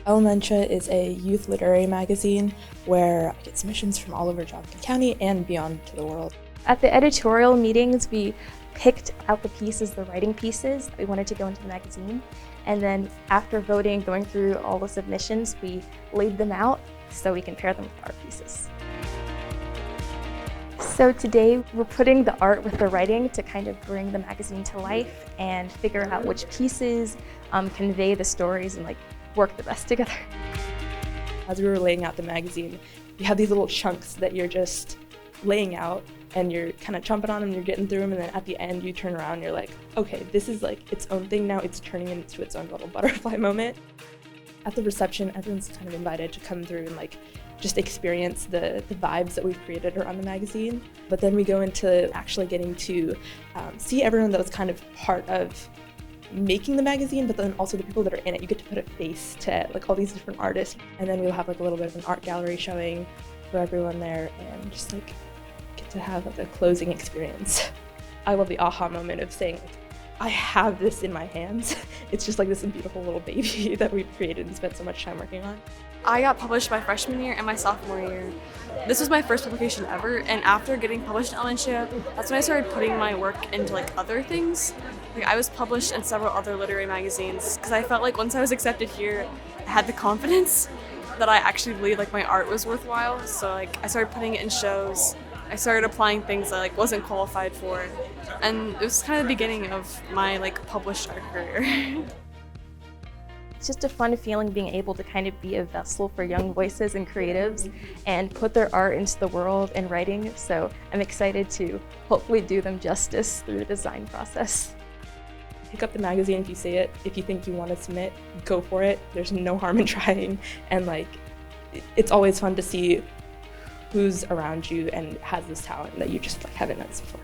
Elementia is a youth literary magazine where I get submissions from all over Johnson County and beyond to the world. At the editorial meetings, we picked out the pieces, the writing pieces that we wanted to go into the magazine. And then after voting, going through all the submissions, we laid them out so we can pair them with our pieces. So today we're putting the art with the writing to kind of bring the magazine to life and figure out which pieces convey the stories and work the best together. As we were laying out the magazine, you have these little chunks that you're just laying out and you're kind of chomping on them, you're getting through them, and then at the end you turn around and you're like, okay, this is its own thing now, it's turning into its own little butterfly moment. At the reception, everyone's kind of invited to come through and just experience the vibes that we've created around the magazine. But then we go into actually getting to see everyone that was kind of part of making the magazine, but then also the people that are in it. You get to put a face to all these different artists. And then we'll have a little bit of an art gallery showing for everyone there and just get to have a closing experience. I love the aha moment of saying, I have this in my hands. It's just this beautiful little baby that we've created and spent so much time working on. I got published my freshman year and my sophomore year. This was my first publication ever, and after getting published in elementia, that's when I started putting my work into other things. I was published in several other literary magazines because I felt once I was accepted here, I had the confidence that I actually believed my art was worthwhile. So I started putting it in shows. I started applying things I wasn't qualified for, and it was kind of the beginning of my published art career. It's just a fun feeling being able to kind of be a vessel for young voices and creatives and put their art into the world in writing. So I'm excited to hopefully do them justice through the design process. Pick up the magazine if you see it. If you think you want to submit, go for it. There's no harm in trying. And it's always fun to see who's around you and has this talent that you just haven't noticed before.